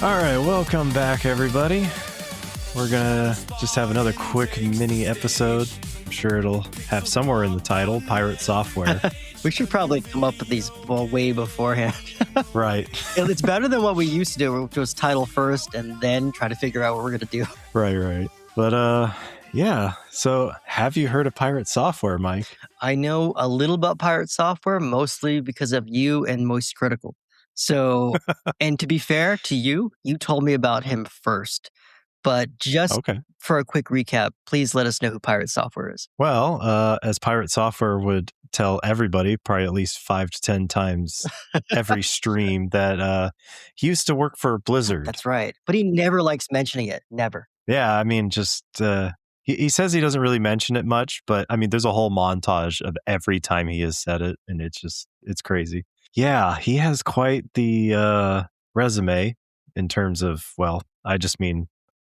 All right, welcome back, everybody. We're gonna just have another quick mini episode. I'm sure it'll have somewhere in the title, Pirate Software. We should probably come up with these way beforehand. Right. It's better than what we used to do, which was title first and then try to figure out what we're going to do. Right. But, yeah. So, have you heard of Pirate Software, Mike? I know a little about Pirate Software, mostly because of you and Most Critical. So, and to be fair to you, you told me about him first. But just for a quick recap, please let us know who Pirate Software is. Well, as Pirate Software would tell everybody, probably at least 5 to 10 times every stream, that he used to work for Blizzard. That's right. But he never likes mentioning it. Never. Yeah, I mean, just he says he doesn't really mention it much, but I mean, there's a whole montage of every time he has said it, and it's crazy. Yeah, he has quite the resume in terms of, well, I just mean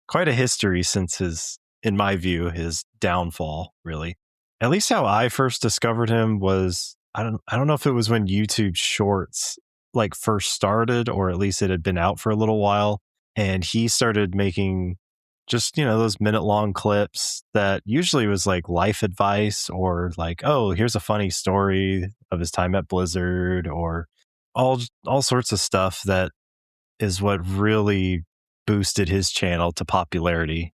quite a history since in my view, his downfall, really. At least how I first discovered him was, I don't know if it was when YouTube Shorts like first started, or at least it had been out for a little while, and he started making just, those minute-long clips that usually was like life advice, or like, oh, here's a funny story of his time at Blizzard, or all sorts of stuff that is what really boosted his channel to popularity.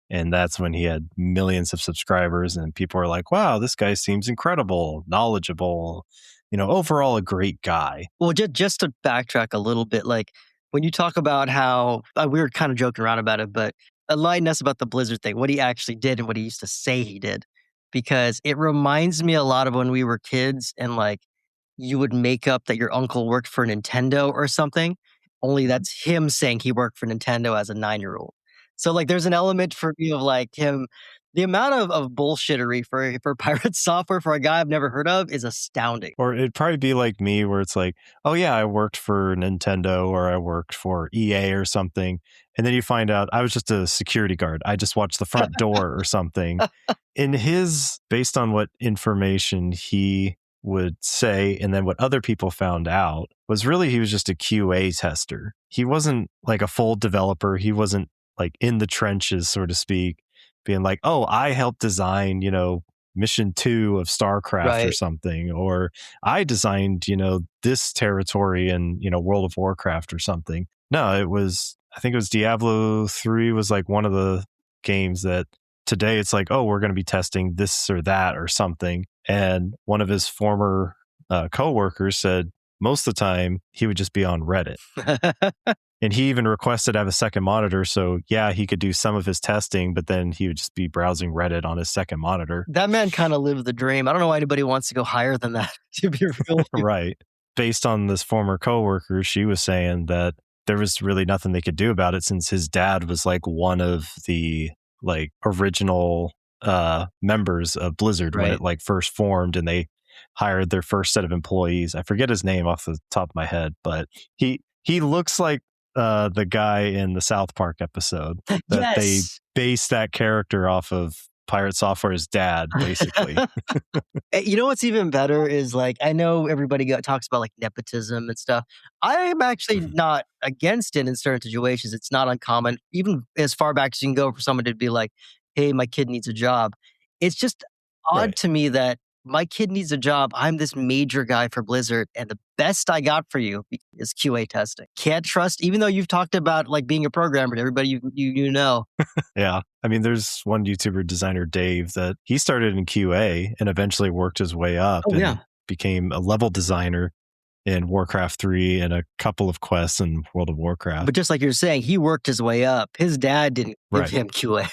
And that's when he had millions of subscribers, and people were like, wow, this guy seems incredible, knowledgeable, overall a great guy. Well, just to backtrack a little bit, like when you talk about how we were kind of joking around about it, but enlighten us about the Blizzard thing, what he actually did and what he used to say he did, because it reminds me a lot of when we were kids and like you would make up that your uncle worked for Nintendo or something, only that's him saying he worked for Nintendo as a 9-year-old. So like there's an element for me of like him. The amount of bullshittery for Pirate Software for a guy I've never heard of is astounding. Or it'd probably be like me, where it's like, oh yeah, I worked for Nintendo, or I worked for EA or something. And then you find out I was just a security guard. I just watched the front door or something. Based on what information he would say, and then what other people found out, was really he was just a QA tester. He wasn't like a full developer. He wasn't like in the trenches, so to speak, being like, oh, I helped design, mission 2 of StarCraft or something, or I designed, this territory in, World of Warcraft or something. No, I think it was Diablo 3 was like one of the games that today it's like, oh, we're going to be testing this or that or something. And one of his former coworkers said most of the time he would just be on Reddit. And he even requested to have a second monitor. So yeah, he could do some of his testing, but then he would just be browsing Reddit on his second monitor. That man kind of lived the dream. I don't know why anybody wants to go higher than that, to be real. Right. Based on this former coworker, she was saying that there was really nothing they could do about it, since his dad was like one of the like original members of Blizzard when it like first formed, and they hired their first set of employees. I forget his name off the top of my head, but he looks like the guy in the South Park episode that they based that character off of Pirate Software's dad, basically. You know what's even better is like, I know everybody talks about like nepotism and stuff. I am actually not against it in certain situations. It's not uncommon, even as far back as you can go, for someone to be like, hey, my kid needs a job. It's just odd to me that my kid needs a job. I'm this major guy for Blizzard, and the best I got for you is QA testing. Can't trust, even though you've talked about like being a programmer to everybody you know. Yeah. I mean, there's one YouTuber designer, Dave, that he started in QA and eventually worked his way up became a level designer in Warcraft 3 and a couple of quests in World of Warcraft. But just like you're saying, he worked his way up. His dad didn't give him QA.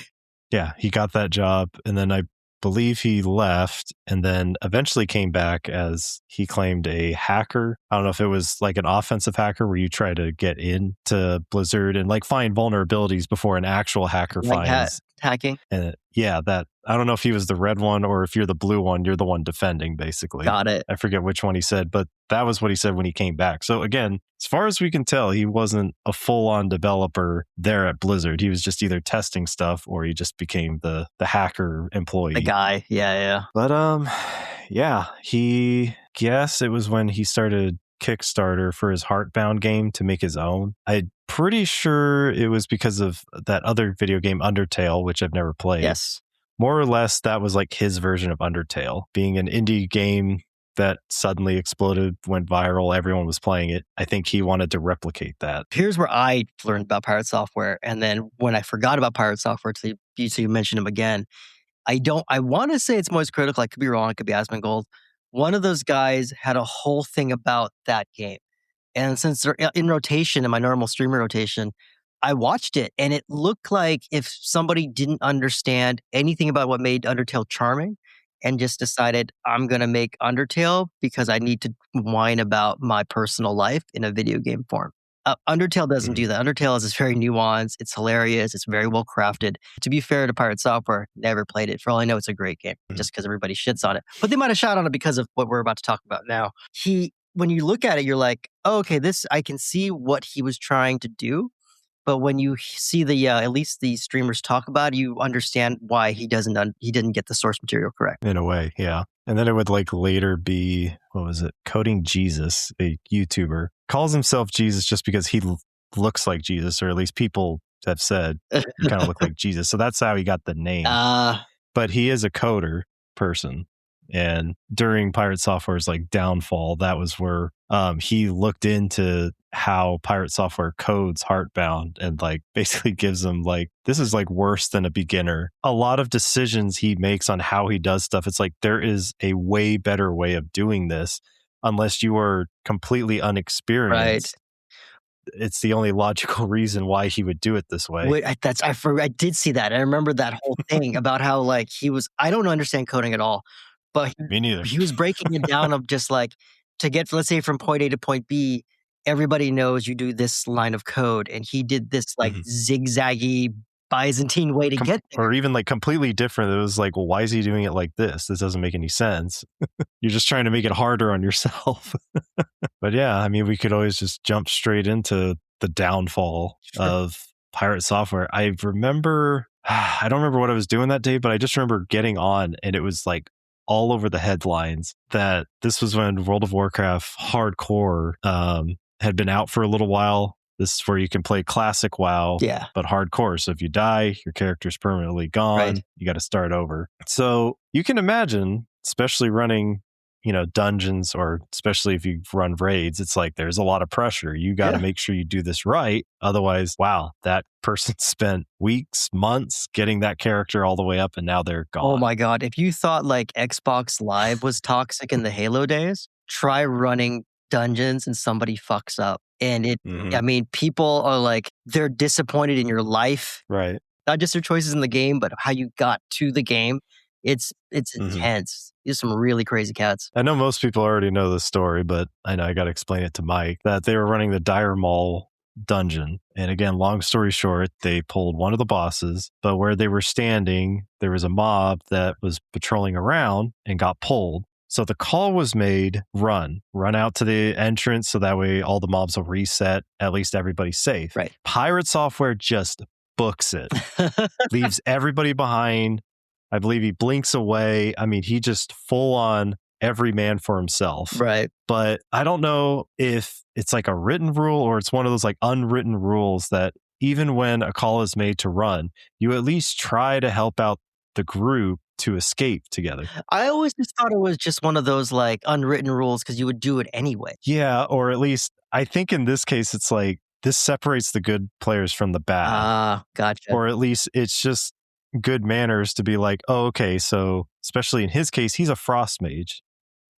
Yeah, he got that job, and then I believe he left and then eventually came back as, he claimed, a hacker. I don't know if it was like an offensive hacker where you try to get into Blizzard and like find vulnerabilities before an actual hacker finds hacking. And that, I don't know if he was the red one, or if you're the blue one, you're the one defending, basically. Got it. I forget which one he said, but that was what he said when he came back. So again, as far as we can tell, he wasn't a full-on developer there at Blizzard. He was just either testing stuff, or he just became the hacker employee. The guy. Yeah. But it was when he started Kickstarter for his Heartbound game to make his own. I pretty sure it was because of that other video game, Undertale, which I've never played. Yes. More or less, that was like his version of Undertale, being an indie game that suddenly exploded, went viral, everyone was playing it. I think he wanted to replicate that. Here's where I learned about Pirate Software. And then when I forgot about Pirate Software, so you mentioned him again, I want to say it's Moist Critical. I could be wrong. It could be Asmongold. One of those guys had a whole thing about that game. And since they're in rotation, in my normal streamer rotation, I watched it and it looked like if somebody didn't understand anything about what made Undertale charming and just decided, I'm going to make Undertale because I need to whine about my personal life in a video game form. Undertale doesn't do that. Undertale is very nuanced. It's hilarious. It's very well crafted. To be fair to Pirate Software, never played it. For all I know, it's a great game just because everybody shits on it. But they might have shot on it because of what we're about to talk about now. When you look at it, you're like, oh, okay, I can see what he was trying to do. But when you see at least the streamers talk about it, you understand why he didn't get the source material correct. In a way, yeah. And then it would like later be, what was it? Coding Jesus, a YouTuber, calls himself Jesus just because he looks like Jesus, or at least people have said he kind of look like Jesus. So that's how he got the name. But he is a coder person. And during Pirate Software's like downfall, that was where he looked into how Pirate Software codes Heartbound and like basically gives them like, this is like worse than a beginner. A lot of decisions he makes on how he does stuff, it's like there is a way better way of doing this unless you are completely unexperienced. Right. It's the only logical reason why he would do it this way. Wait, I did see that. I remember that whole thing about how like I don't understand coding at all. But me neither. He was breaking it down of just like to get, let's say, from point A to point B, everybody knows you do this line of code. And he did this like zigzaggy Byzantine way to get there. Or even like completely different. It was like, well, why is he doing it like this? This doesn't make any sense. You're just trying to make it harder on yourself. But yeah, I mean, we could always just jump straight into the downfall of Pirate Software. I don't remember what I was doing that day, but I just remember getting on and it was like all over the headlines that this was when World of Warcraft Hardcore had been out for a little while. This is where you can play classic WoW, but hardcore. So if you die, your character's permanently gone. Right. You got to start over. So you can imagine, especially running, dungeons, or especially if you run raids, it's like there's a lot of pressure. You got to make sure you do this right. Otherwise, wow, that person spent weeks, months getting that character all the way up and now they're gone. Oh my God. If you thought like Xbox Live was toxic in the Halo days, try running dungeons and somebody fucks up. And I mean, people are like, they're disappointed in your life. Right. Not just their choices in the game, but how you got to the game. It's intense. There's some really crazy cats. I know most people already know the story, but I know I got to explain it to Mike, that they were running the Dire Mall dungeon. And again, long story short, they pulled one of the bosses, but where they were standing, there was a mob that was patrolling around and got pulled. So the call was made, run out to the entrance so that way all the mobs will reset, at least everybody's safe. Right. Pirate Software just books it, leaves everybody behind. I believe he blinks away. I mean, he just full on every man for himself. Right. But I don't know if it's like a written rule or it's one of those like unwritten rules that even when a call is made to run, you at least try to help out the group to escape together. I always just thought it was just one of those like unwritten rules because you would do it anyway. Yeah, or at least I think in this case, it's like this separates the good players from the bad. Ah, gotcha. Or at least it's just good manners to be like, oh, okay, so especially in his case, he's a frost mage.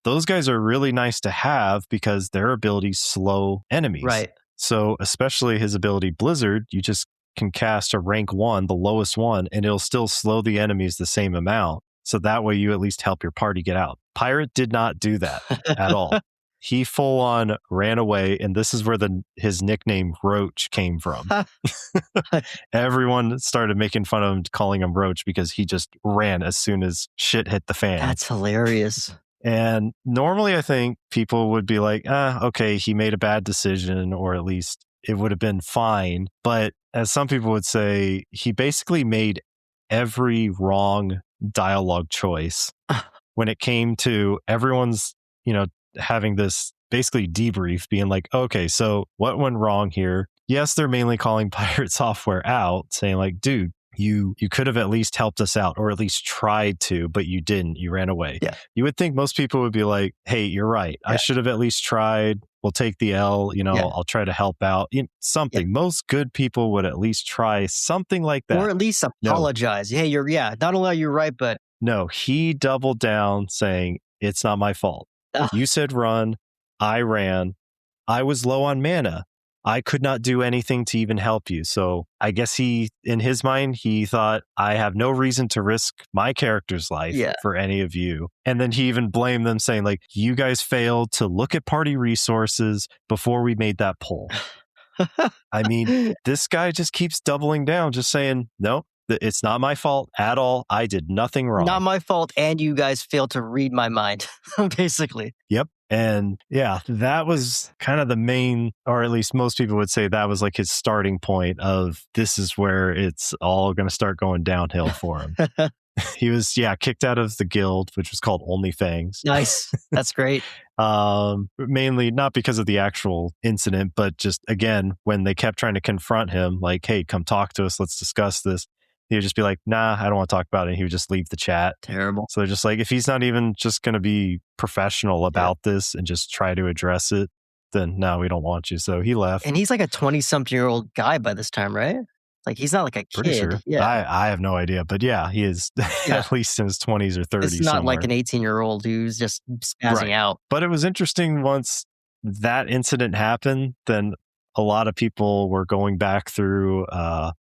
Those guys are really nice to have because their abilities slow enemies. Right. So especially his ability Blizzard, you just can cast a rank 1, the lowest one, and it'll still slow the enemies the same amount. So that way you at least help your party get out. Pirate did not do that at all. He full on ran away, and this is where his nickname Roach came from. Everyone started making fun of him, calling him Roach because he just ran as soon as shit hit the fan. That's hilarious. And normally I think people would be like, okay, he made a bad decision, or at least it would have been fine. But as some people would say, he basically made every wrong dialogue choice when it came to everyone's, having this basically debrief, being like, okay, so what went wrong here? yes, they're mainly calling Pirate Software out, saying like, dude, you could have at least helped us out or at least tried to, but you didn't. You ran away. Yeah. You would think most people would be like, hey, you're right. I Yeah. should have at least tried. We'll take the L, Yeah. I'll try to help out. Something. Yeah. Most good people would at least try something like that. Or at least apologize. Hey, not only are you right, but no, he doubled down saying, it's not my fault. Ugh. You said run. I ran. I was low on mana. I could not do anything to even help you. So I guess in his mind, he thought, I have no reason to risk my character's life for any of you. And then he even blamed them, saying like, you guys failed to look at party resources before we made that poll. I mean, this guy just keeps doubling down, just saying, no, it's not my fault at all. I did nothing wrong. Not my fault. And you guys failed to read my mind, basically. Yep. And yeah, that was kind of the main, or at least most people would say that was like his starting point of this is where it's all going to start going downhill for him. He was, kicked out of the guild, which was called Only Fangs. Nice. That's great. Mainly not because of the actual incident, but just again, when they kept trying to confront him, like, hey, come talk to us. Let's discuss this. He would just be like, nah, I don't want to talk about it. And he would just leave the chat. Terrible. So they're just like, if he's not even just going to be professional about this and just try to address it, then no, we don't want you. So he left. And he's like a 20-something-year-old guy by this time, right? Like he's not like a kid. Pretty sure. Yeah. I have no idea. But yeah, he is at least in his 20s or 30s. It's not like an 18-year-old who's just spazzing out. But it was interesting once that incident happened, then a lot of people were going back through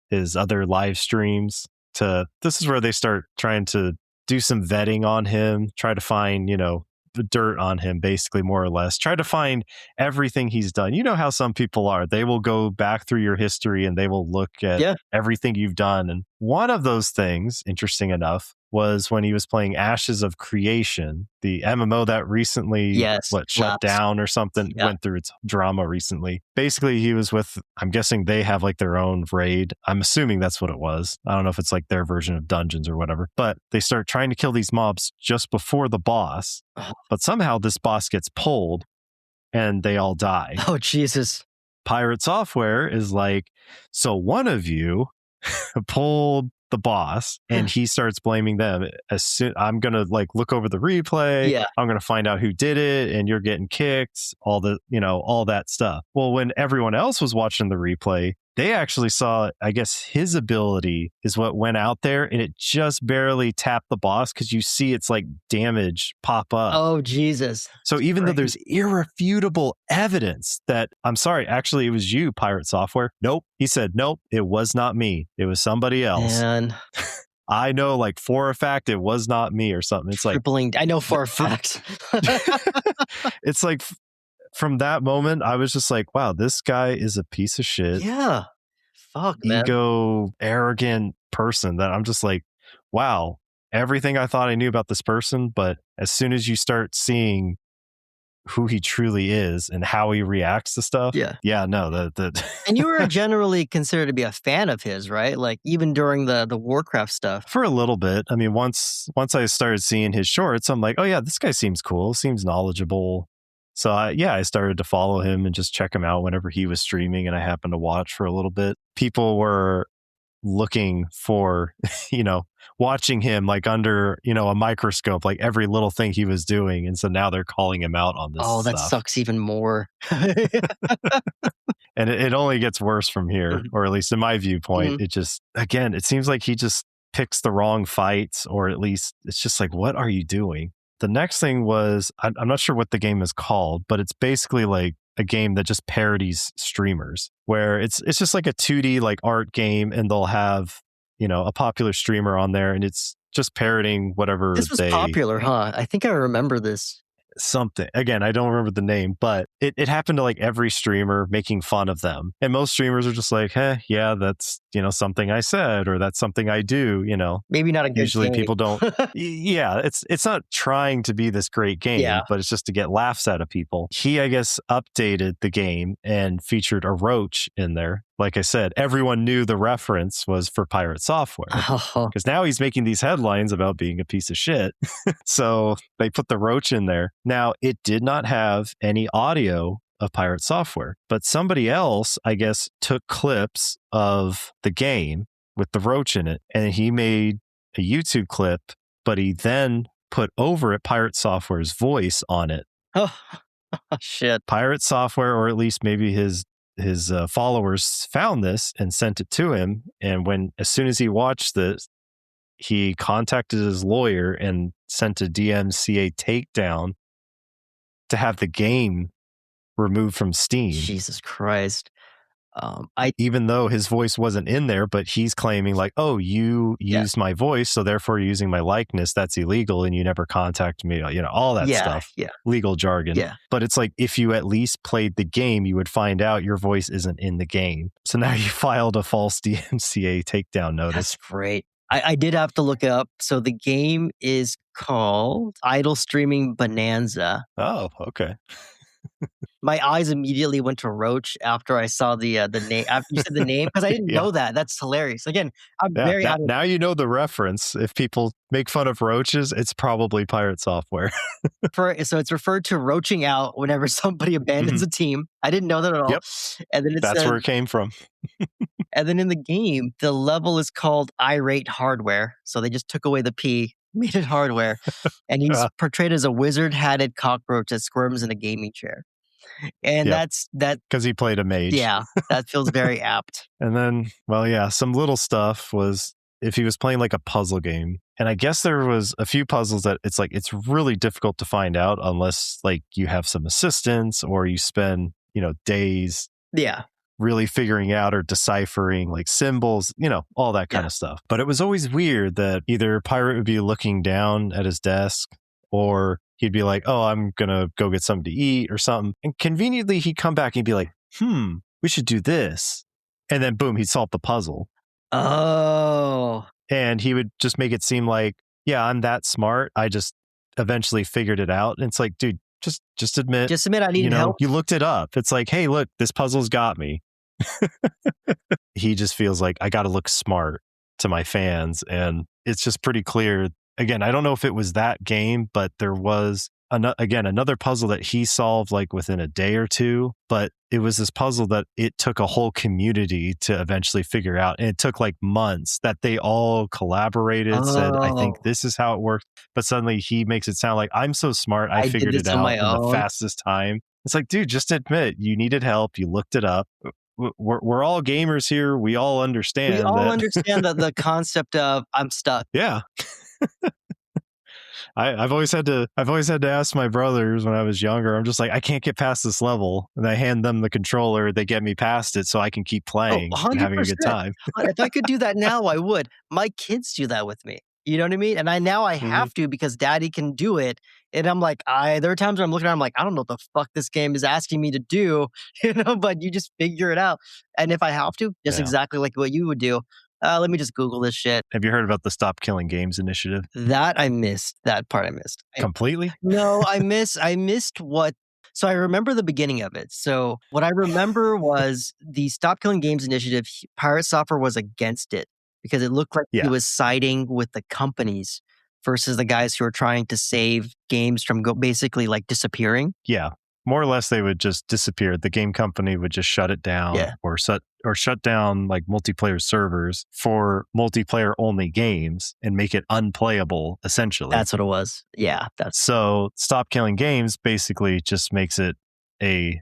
his other live streams this is where they start trying to do some vetting on him, try to find, the dirt on him, basically, more or less. Try to find everything he's done. You know how some people are. They will go back through your history and they will look at everything you've done. And one of those things, interesting enough, was when he was playing Ashes of Creation, the MMO that recently shut down or something, went through its drama recently. Basically, he was with, I'm guessing they have like their own raid. I'm assuming that's what it was. I don't know if it's like their version of dungeons or whatever, but they start trying to kill these mobs just before the boss. But somehow this boss gets pulled and they all die. Oh, Jesus. Pirate Software is like, so one of you pulled the boss, and he starts blaming them. As soon I'm gonna like look over the replay, I'm gonna find out who did it, and you're getting kicked, all that stuff. Well, when everyone else was watching the replay, they actually saw, I guess his ability is what went out there, and it just barely tapped the boss because you see it's like damage pop up. Oh, Jesus. So even though there's irrefutable evidence that, I'm sorry, actually it was you, Pirate Software. Nope. He said, nope, it was not me. It was somebody else. Man. I know like for a fact it was not me or something. It's Tripling, I know for a fact. It's like from that moment, I was just like, wow, this guy is a piece of shit. Yeah. Fuck, ego, arrogant person that I'm just like, wow, everything I thought I knew about this person. But as soon as you start seeing who he truly is and how he reacts to stuff. No, And you were generally considered to be a fan of his, right? Like even during the Warcraft stuff. For a little bit. I mean, once I started seeing his shorts, I'm like, oh yeah, this guy seems cool, seems knowledgeable. So I started to follow him and just check him out whenever he was streaming, and I happened to watch for a little bit. People were looking for, watching him like under, a microscope, like every little thing he was doing. And so now they're calling him out on this Oh, that stuff. sucks even more. And it only gets worse from here, or at least in my viewpoint. It just, again, it seems like he just picks the wrong fights, or at least it's just like, what are you doing? The next thing was, I'm not sure what the game is called, but it's basically like a game that just parodies streamers, where it's just like a 2D like art game, and they'll have, a popular streamer on there, and it's just parroting whatever. This was popular, huh? I think I remember this. Something. Again, I don't remember the name, but it happened to like every streamer, making fun of them. And most streamers are just like, yeah, that's, something I said, or that's something I do, Maybe not a good Usually game. people don't. It's not trying to be this great game, but it's just to get laughs out of people. He, I guess, updated the game and featured a roach in there. Like I said, everyone knew the reference was for Pirate Software, because now he's making these headlines about being a piece of shit. So they put the roach in there. Now, it did not have any audio of Pirate Software. But somebody else, I guess, took clips of the game with the Roach in it, and he made a YouTube clip, but he then put over it Pirate Software's voice on it. Oh, shit. Pirate Software, or at least maybe his followers, found this and sent it to him. And as soon as he watched this, he contacted his lawyer and sent a DMCA takedown to have the game removed from Steam. Jesus Christ. Even though his voice wasn't in there, but he's claiming like, oh, you used my voice, so therefore you're using my likeness. That's illegal, and you never contacted me. All that stuff. Yeah. Legal jargon. Yeah. But it's like, if you at least played the game, you would find out your voice isn't in the game. So now you filed a false DMCA takedown notice. That's great. I did have to look it up. So the game is called Idle Streaming Bonanza. Oh, okay. My eyes immediately went to Roach after I saw the name. After you said the name, because I didn't know that. That's hilarious. Again, I'm very now you know the reference. If people make fun of roaches, it's probably Pirate Software. So it's referred to roaching out whenever somebody abandons a team. I didn't know that at all. Yep. And then that's where it came from. And then in the game, the level is called Irate Hardware. So they just took away the P, made it hardware. And he's portrayed as a wizard-hatted cockroach that squirms in a gaming chair. And that's because he played a mage. Yeah, that feels very apt. And then, some little stuff was if he was playing like a puzzle game. And I guess there was a few puzzles that it's really difficult to find out unless like you have some assistance or you spend, days really figuring out or deciphering like symbols, all that kind of stuff. But it was always weird that either Pirate would be looking down at his desk or he'd be like, oh, I'm going to go get something to eat or something. And conveniently, he'd come back and he'd be like, we should do this. And then boom, he'd solve the puzzle. Oh. And he would just make it seem like, yeah, I'm that smart. I just eventually figured it out. And it's like, dude, just admit. Just admit I need help. You looked it up. It's like, hey, look, this puzzle's got me. He just feels like I got to look smart to my fans. And it's just pretty clear. Again, I don't know if it was that game, but there was another puzzle that he solved like within a day or two. But it was this puzzle that it took a whole community to eventually figure out. And it took like months that they all collaborated, said, I think this is how it works. But suddenly he makes it sound like I'm so smart. I figured it out in the fastest time. It's like, dude, just admit you needed help. You looked it up. We're all gamers here. We all understand. We all understand the concept of I'm stuck. Yeah. I've always had to ask my brothers when I was younger. I'm just like, I can't get past this level, and I hand them the controller. They get me past it so I can keep playing and having a good time. If I could do that now, I would. My kids do that with me. You know what I mean? And I have to because Daddy can do it. And I'm like, there are times where I'm looking at it, I'm like, I don't know what the fuck this game is asking me to do, but you just figure it out. And if I have to, just exactly like what you would do. Let me just Google this shit. Have you heard about the Stop Killing Games initiative? That I missed. That part I missed. Completely? No, I missed what. So I remember the beginning of it. So what I remember was the Stop Killing Games initiative. Pirate Software was against it because it looked like he was siding with the companies versus the guys who are trying to save games from basically like disappearing. Yeah. More or less, they would just disappear. The game company would just shut it down or shut down like multiplayer servers for multiplayer only games and make it unplayable, essentially. That's what it was. Yeah. So Stop Killing Games basically just makes it a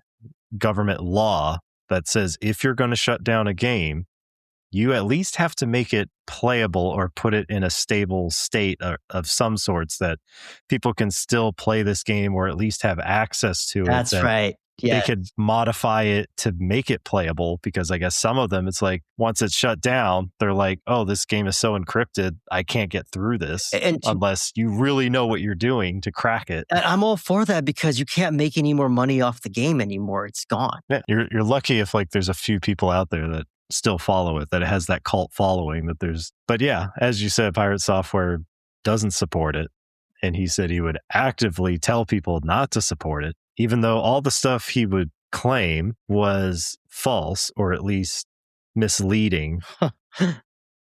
government law that says if you're going to shut down a game, you at least have to make it playable or put it in a stable state of some sorts that people can still play this game or at least have access to it. That's right. Yeah. They could modify it to make it playable because I guess some of them, it's like once it's shut down, they're like, oh, this game is so encrypted, I can't get through this unless you really know what you're doing to crack it. And I'm all for that because you can't make any more money off the game anymore. It's gone. Yeah, you're lucky if like there's a few people out there that still follow it, that it has that cult following but yeah, as you said, Pirate Software doesn't support it. And he said he would actively tell people not to support it, even though all the stuff he would claim was false or at least misleading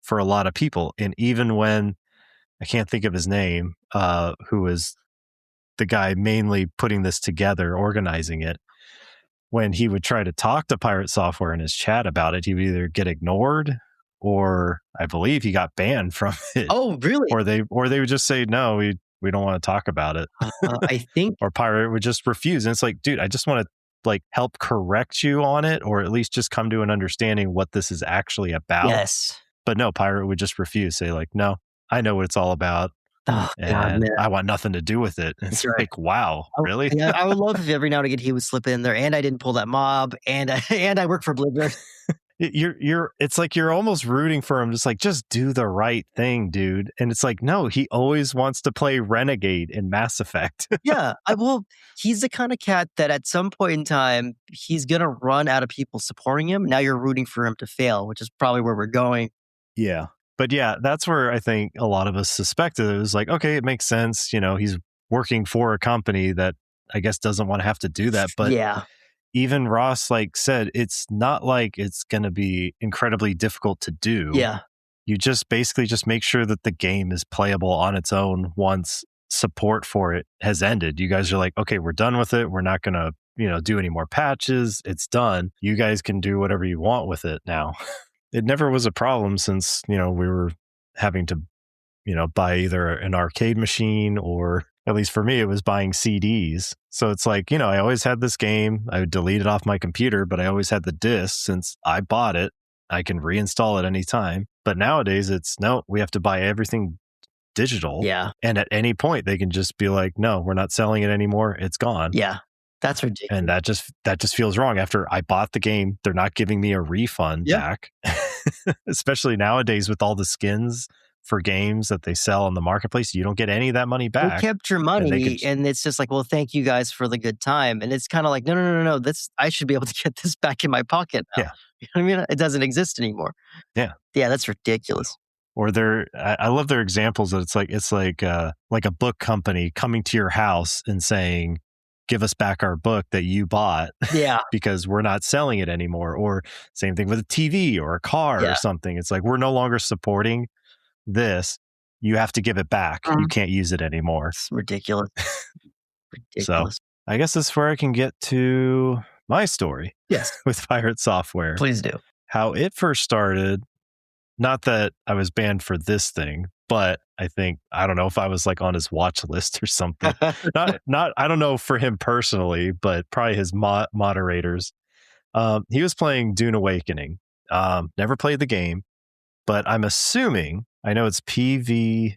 for a lot of people. And even when, I can't think of his name, who was the guy mainly putting this together, organizing it, when he would try to talk to Pirate Software in his chat about it, he would either get ignored or I believe he got banned from it. Oh, really? Or they would just say, no, we don't want to talk about it. I think, Or Pirate would just refuse. And it's like, dude, I just want to like help correct you on it, or at least just come to an understanding what this is actually about. yes. But no, Pirate would just refuse, say like, no, I know what it's all about. Oh, God, And man. I want nothing to do with it. It's That's right. like, wow, really? Yeah, I would love if every now and again he would slip in there, and I didn't pull that mob, and I work for Blizzard. It's like you're almost rooting for him, just do the right thing, dude. And it's like, no, he always wants to play Renegade in Mass Effect. Yeah, he's the kind of cat that at some point in time, he's gonna run out of people supporting him. Now you're rooting for him to fail, which is probably where we're going. Yeah. But yeah, that's where I think a lot of us suspected it was like, okay, it makes sense. You know, he's working for a company that I guess doesn't want to have to do that. But Yeah, even Ross like said, it's not like it's going to be incredibly difficult to do. yeah, You just basically just make sure that the game is playable on its own once support for it has ended. You guys are like, okay, we're done with it. We're not going to, do any more patches. It's done. You guys can do whatever you want with it now. It never was a problem since, we were having to, buy either an arcade machine or at least for me, it was buying CDs. So it's like, I always had this game. I would delete it off my computer, but I always had the disc since I bought it. I can reinstall it anytime. But nowadays it's no, we have to buy everything digital. yeah, And at any point they can just be like, no, we're not selling it anymore. It's gone. yeah. That's ridiculous. And that just feels wrong. After I bought the game, they're not giving me a refund back. Especially nowadays with all the skins for games that they sell on the marketplace, you don't get any of that money back. They kept your money, and it's just like, well, thank you guys for the good time. And it's kind of like, no. I should be able to get this back in my pocket now. Yeah. You know what I mean? It doesn't exist anymore. Yeah. Yeah, that's ridiculous. Or I love their examples that it's like a book company coming to your house and saying, give us back our book that you bought. Yeah. Because we're not selling it anymore. Or same thing with a TV or a car or something. It's like, we're no longer supporting this. You have to give it back. You can't use it anymore. It's ridiculous. So I guess this is where I can get to my story. Yes. With Pirate Software. Please do. How it first started. Not that I was banned for this thing, but I don't know if I was like on his watch list or something. not I don't know for him personally, but probably his moderators. He was playing Dune Awakening. Never played the game, but I'm assuming, I know it's PvPvE,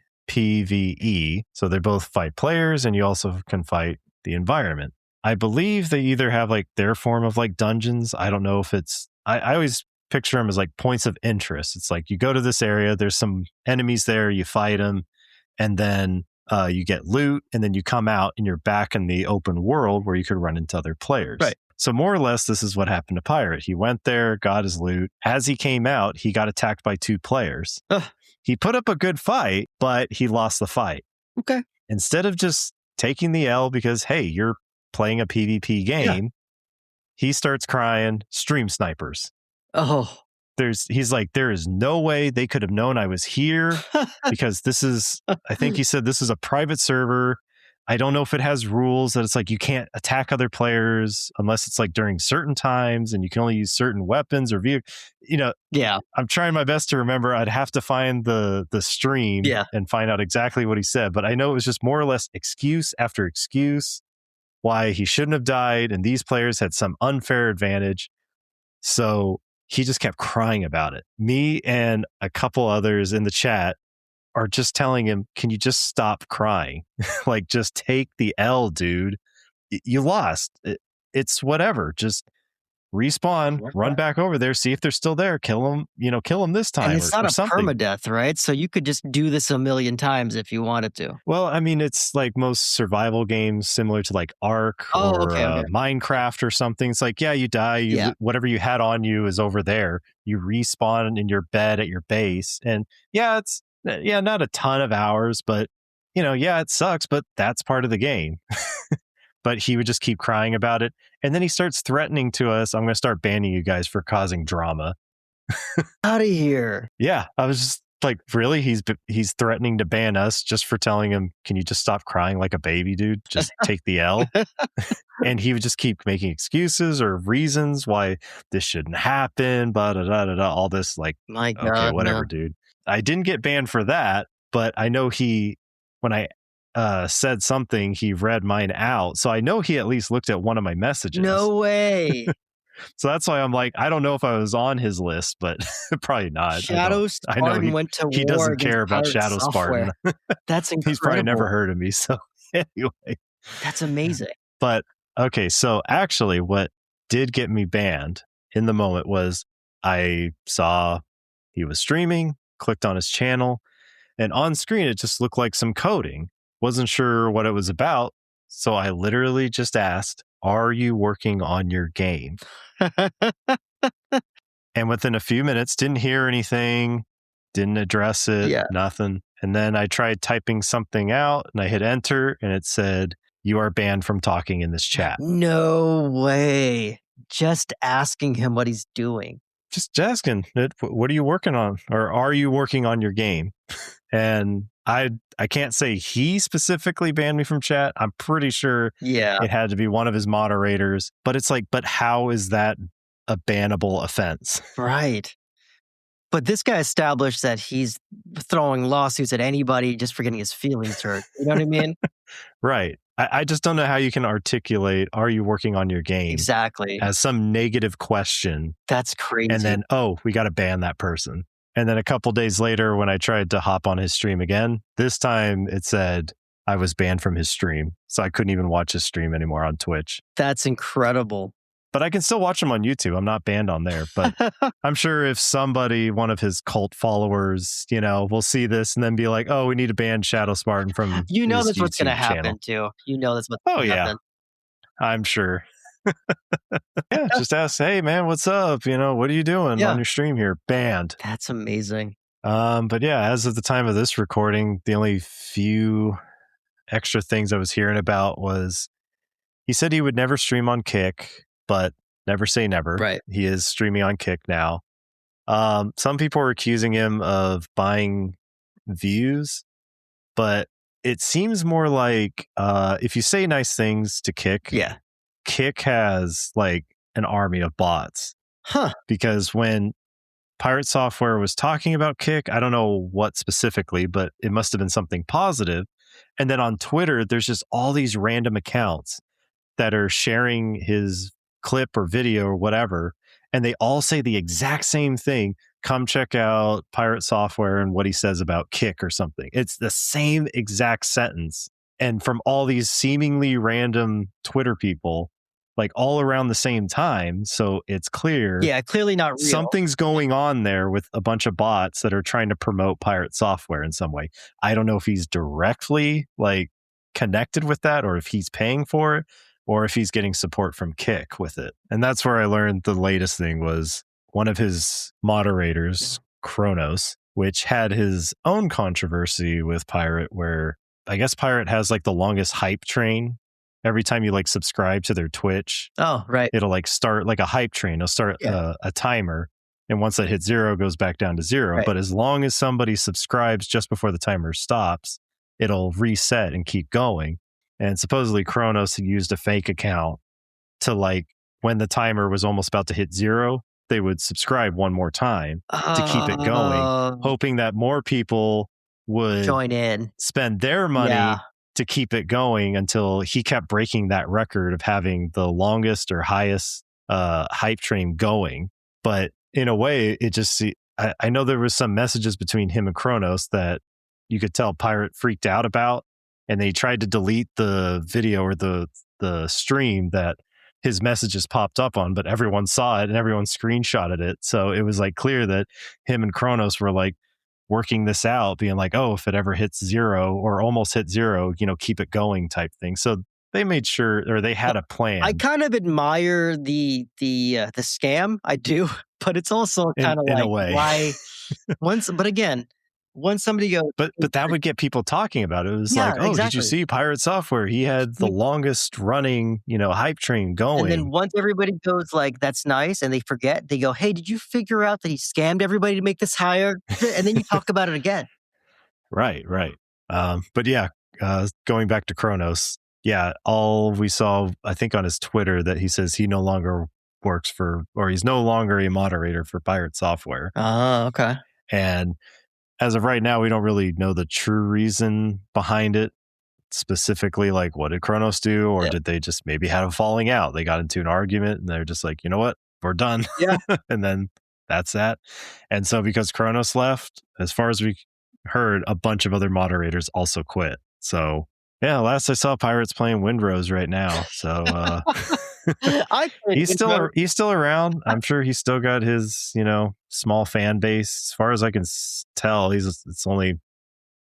so they both fight players and you also can fight the environment. I believe they either have like their form of like dungeons. I don't know if it's, I always picture them as like points of interest. It's like you go to this area, there's some enemies there, you fight them, and then you get loot, and then you come out and you're back in the open world where you could run into other players. Right. So more or less, this is what happened to Pirate. He went there, got his loot. As he came out, he got attacked by 2 players. Ugh. He put up a good fight, but he lost the fight. Okay. Instead of just taking the L because, hey, you're playing a PvP game, he starts crying, stream snipers. Oh. He's like, there is no way they could have known I was here because this is, I think he said this is a private server. I don't know if it has rules that it's like you can't attack other players unless it's like during certain times and you can only use certain weapons or vehicles. Yeah. I'm trying my best to remember. I'd have to find the stream and find out exactly what he said. But I know it was just more or less excuse after excuse why he shouldn't have died. And these players had some unfair advantage. So he just kept crying about it. Me and a couple others in the chat are just telling him, can you just stop crying? Like, just take the L, dude. You lost. It's whatever. Just respawn, run back over there, see if they're still there, kill them this time. And it's not a something. Permadeath, right? So you could just do this a million times if you wanted to. Well, I mean, it's like most survival games similar to like Ark or Minecraft or something. It's like, you die, whatever you had on you is over there. You respawn in your bed at your base. And it's not a ton of hours, but it sucks, but that's part of the game. But he would just keep crying about it. And then he starts threatening to us, I'm going to start banning you guys for causing drama. Out of here. Yeah, I was just Like, really? He's threatening to ban us just for telling him, "Can you just stop crying like a baby, dude? Just take the L." And he would just keep making excuses or reasons why this shouldn't happen, blah, da, da, da, da, all this, like, My okay, God, whatever, no. dude. I didn't get banned for that, but I know when I said something, he read mine out. So I know he at least looked at one of my messages. No way. So that's why I'm like, I don't know if I was on his list, but probably not. I know ShadoSpartan went to he war doesn't against care about Pirate Shadow Software. Spartan. That's He's probably never incredible. heard of me. So anyway. That's amazing. But okay, so actually what did get me banned in the moment was I saw he was streaming, clicked on his channel, and on screen it just looked like some coding. Wasn't sure what it was about, so I literally just asked, "Are you working on your game?" And within a few minutes, didn't hear anything, didn't address it, Yeah. nothing. And then I tried typing something out and I hit enter and it said, "You are banned from talking in this chat." No way. Just asking him what he's doing. Just asking, what are you working on? Or are you working on your game? And I can't say he specifically banned me from chat. I'm pretty sure Yeah. it had to be one of his moderators. But it's like, but how is that a bannable offense? Right. But this guy established that he's throwing lawsuits at anybody just for getting his feelings hurt. You know what I mean? Right. I just don't know how you can articulate, "Are you working on your game?" Exactly. as some negative question. That's crazy. And then, oh, we got to ban that person. And then a couple days later, when I tried to hop on his stream again, this time it said I was banned from his stream. So I couldn't even watch his stream anymore on Twitch. That's incredible. But I can still watch him on YouTube. I'm not banned on there. But I'm sure if somebody, one of his cult followers, will see this and then be like, "Oh, we need to ban ShadoSpartan from You know his that's what's going to YouTube channel." happen too. You know that's what's Oh, going to yeah, happen. I'm sure. Yeah, just ask, "Hey, man, what's up? What are you doing on your stream here?" Banned. That's amazing. But yeah, as of the time of this recording, the only few extra things I was hearing about was he said he would never stream on Kick, but never say never. Right. He is streaming on Kick now. Some people are accusing him of buying views, but it seems more like if you say nice things to Kick, Yeah. Kick has like an army of bots. Huh. Because when PirateSoftware was talking about Kick, I don't know what specifically, but it must have been something positive. And then on Twitter, there's just all these random accounts that are sharing his clip or video or whatever, and they all say the exact same thing. Come check out PirateSoftware and what he says about Kick or something. It's the same exact sentence. And from all these seemingly random Twitter people, like all around the same time. So it's clear. Yeah, clearly not real. Something's going on there with a bunch of bots that are trying to promote PirateSoftware in some way. I don't know if he's directly like connected with that or if he's paying for it or if he's getting support from Kick with it. And that's where I learned the latest thing was one of his moderators, Kronos, which had his own controversy with Pirate, where I guess Pirate has like the longest hype train. Every time you like subscribe to their Twitch, it'll like start like a hype train. It'll start a timer. And once that hits 0, it goes back down to 0. But as long as somebody subscribes just before the timer stops, it'll reset and keep going. And supposedly Kronos had used a fake account to like when the timer was almost about to hit 0, they would subscribe one more time to keep it going, hoping that more people would join in, spend their money to keep it going until he kept breaking that record of having the longest or highest hype train going. But in a way, it just, I know there was some messages between him and Kronos that you could tell Pirate freaked out about, and they tried to delete the video or the stream that his messages popped up on, but everyone saw it and everyone screenshotted it. So it was like clear that him and Kronos were like working this out, being like, oh, if it ever hits 0 or almost hit 0, keep it going type thing. So they made sure, or they had a plan. I kind of admire the scam. I do, but it's also kind of like, in a way. why but again, once somebody goes, But that would get people talking about it. It was yeah, like, oh, did you exactly. see Pirate Software? He had the longest running, hype train And then going. once everybody goes like, "That's nice," and they forget, they go, "Hey, did you figure out that he scammed everybody to make this higher?" And then you talk about it again. Right, right. But yeah, going back to Kronos, yeah, all we saw, I think, on his Twitter that he says he no longer works for, or he's no longer a moderator for Pirate Software. Oh, okay. And as of right now, we don't really know the true reason behind it. Specifically, like, what did Kronos do? Or Yeah. did they just maybe have a falling out? They got into an argument and they're just like, you know what? We're done. Yeah. And then that's that. And so because Kronos left, as far as we heard, a bunch of other moderators also quit. So yeah, last I saw, Pirates playing Windrose right now. So I played he's still around. I'm sure he's still got his, small fan base. As far as I can tell, it's only a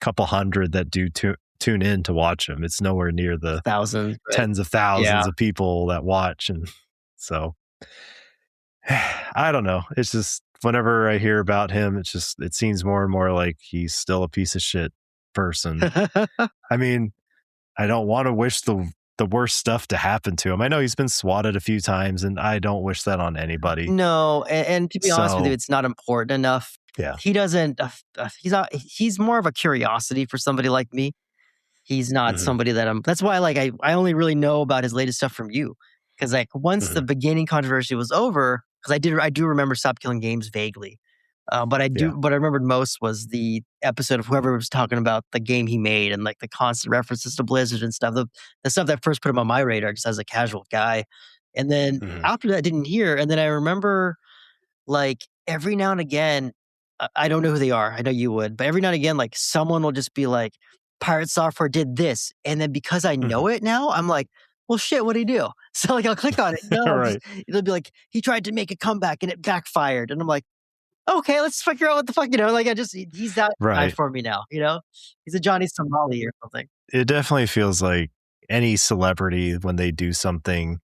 couple hundred that do tune in to watch him. It's nowhere near the thousands, right? tens of thousands of people that watch. And so I don't know. It's just whenever I hear about him, it seems more and more like he's still a piece of shit person. I mean, I don't want to wish the worst stuff to happen to him. I know he's been swatted a few times, and I don't wish that on anybody. No, and to be honest with you, it's not important enough. Yeah. He doesn't. He's more of a curiosity for somebody like me. He's not somebody that I'm. That's why, like, I only really know about his latest stuff from you, because like once the beginning controversy was over, because I do remember Stop Killing Games vaguely, but what I remembered most was the episode of whoever was talking about the game he made and like the constant references to Blizzard and stuff. The stuff that first put him on my radar just as a casual guy, and then after that, didn't hear. And then I remember like every now and again, I don't know who they are. I know you would, but every now and again, like someone will just be like, Pirate Software did this. And then because I know it now, I'm like, well, shit, what'd he do? So like, I'll click on it. No, Right. it'll be like, he tried to make a comeback and it backfired. And I'm like, okay, let's figure out what the fuck, like he's that guy for me now, he's a Johnny Somali or something. It definitely feels like any celebrity when they do something.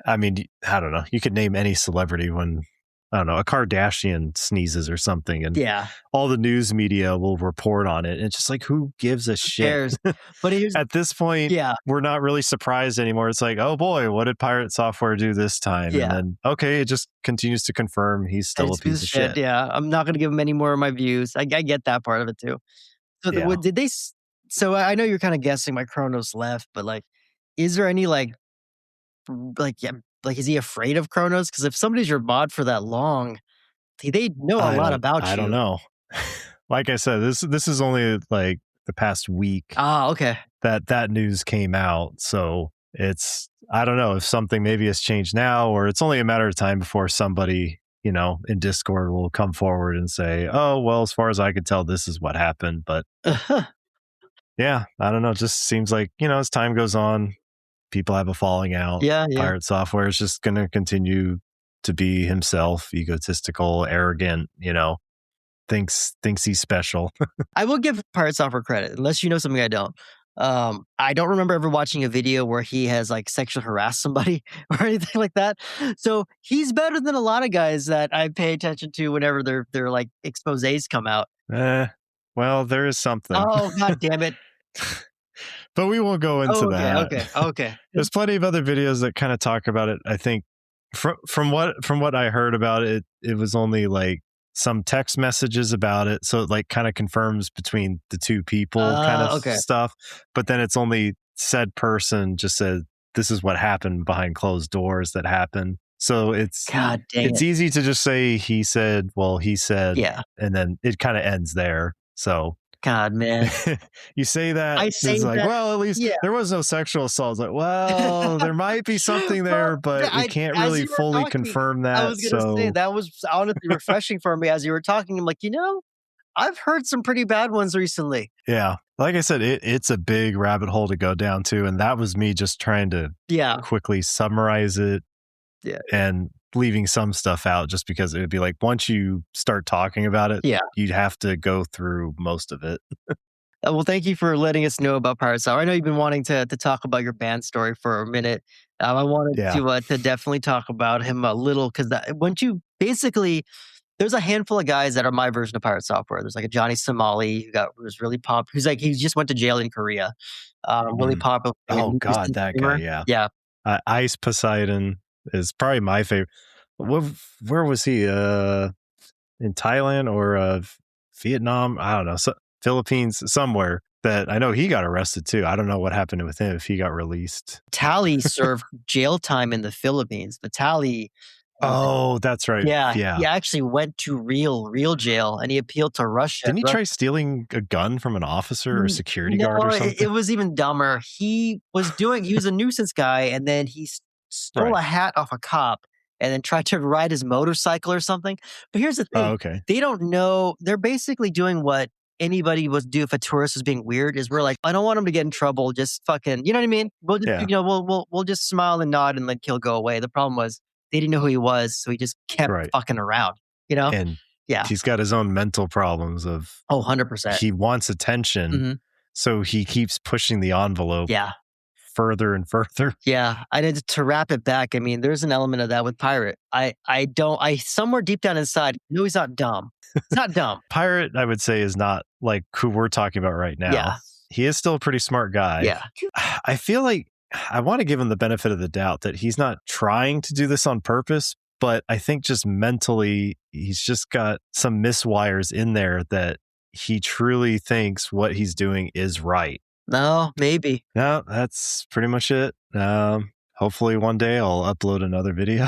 I mean, I don't know. You could name any celebrity when, I don't know, a Kardashian sneezes or something, and all the news media will report on it. And it's just like, who gives a shit? Cares? But at this point, we're not really surprised anymore. It's like, oh boy, what did Pirate Software do this time? And then, okay, it just continues to confirm he's still a piece of shit. Yeah, I'm not going to give him any more of my views. I get that part of it too. So did they? So I know you're kind of guessing my Kronos left, but like, is there any like is he afraid of Kronos? Because if somebody's your mod for that long, they know a lot about you. I don't know. Like I said, this is only like the past week. Ah, okay. That news came out, so I don't know if something maybe has changed now, or it's only a matter of time before somebody in Discord will come forward and say, "Oh, well, as far as I could tell, this is what happened." But yeah, I don't know. It just seems like as time goes on, people have a falling out. Yeah. Pirate Software is just going to continue to be himself, egotistical, arrogant, thinks he's special. I will give Pirate Software credit, unless you know something I don't. I don't remember ever watching a video where he has like sexually harassed somebody or anything like that. So he's better than a lot of guys that I pay attention to whenever their like exposés come out. Well, there is something. Oh, God damn it. But we won't go into that. Okay. There's plenty of other videos that kind of talk about it. I think from what I heard about it, it was only like some text messages about it, so it like kind of confirms between the two people kind of stuff. But then it's only said person just said this is what happened behind closed doors that happened. So it's easy to just say he said, and then it kind of ends there. So God, man. You say that, it's like, well, at least there was no sexual assault. It's like, well, there might be something there, but we can't really fully confirm that. I was going to say, that was honestly refreshing for me as you were talking. I'm like, I've heard some pretty bad ones recently. Yeah. Like I said, it's a big rabbit hole to go down to. And that was me just trying to quickly summarize it and leaving some stuff out just because it would be like, once you start talking about it, you'd have to go through most of it. Well, thank you for letting us know about Pirate Software. I know you've been wanting to talk about your band story for a minute. I wanted to definitely talk about him a little because once you basically, There's a handful of guys that are my version of Pirate Software. There's like a Johnny Somali who was really pop. Who's like he just went to jail in Korea. Really Mm. popular. Like a Oh God, nuisance that guy. streamer. Yeah. Yeah, Ice Poseidon is probably my favorite. Where was he? In Thailand or Vietnam? I don't know. Philippines, somewhere. That I know he got arrested too. I don't know what happened with him if he got released. Tally served jail time in the Philippines. But Tally, Oh, that's right. yeah, he Yeah. actually went to real jail, and he appealed to Russia. Didn't he try stealing a gun from an officer or security guard or something? It was even dumber. He was a nuisance guy, and then he stole Right. a hat off a cop and then tried to ride his motorcycle or something. But here's the Oh, thing. okay. They don't know. They're basically doing what anybody would do if a tourist was being weird is we're like, I don't want him to get in trouble. Just fucking, you know what I mean? We'll just, Yeah. we'll just smile and nod and let he'll go away. The problem was they didn't know who he was. So he just kept Right. fucking around, you know? And Yeah. he's got his own mental problems of 100%. he wants attention. Mhm. So he keeps pushing the envelope Yeah. further and further. Yeah, I did to wrap it back. I mean, there's an element of that with Pirate. I somewhere deep down inside know he's not dumb. He's not dumb. Pirate, I would say, is not like who we're talking about right now. Yeah. He is still a pretty smart guy. Yeah. I feel like I want to give him the benefit of the doubt that he's not trying to do this on purpose, but I think just mentally, he's just got some miswires in there that he truly thinks what he's doing is right. No, maybe. No, that's pretty much it. Hopefully one day I'll upload another video.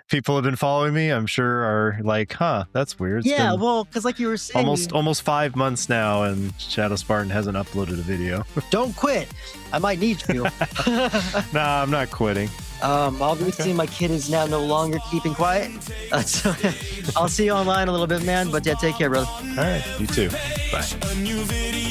People have been following me, I'm sure, are like, huh, that's weird. It's Yeah, been well, because like you were saying, almost 5 months now, and ShadoSpartan hasn't uploaded a video. don't quit. I might need you. Nah, I'm not quitting. I'll be seeing my kid is now no longer keeping quiet. So I'll see you online a little bit, man. But yeah, take care, brother. All right, you too. Bye.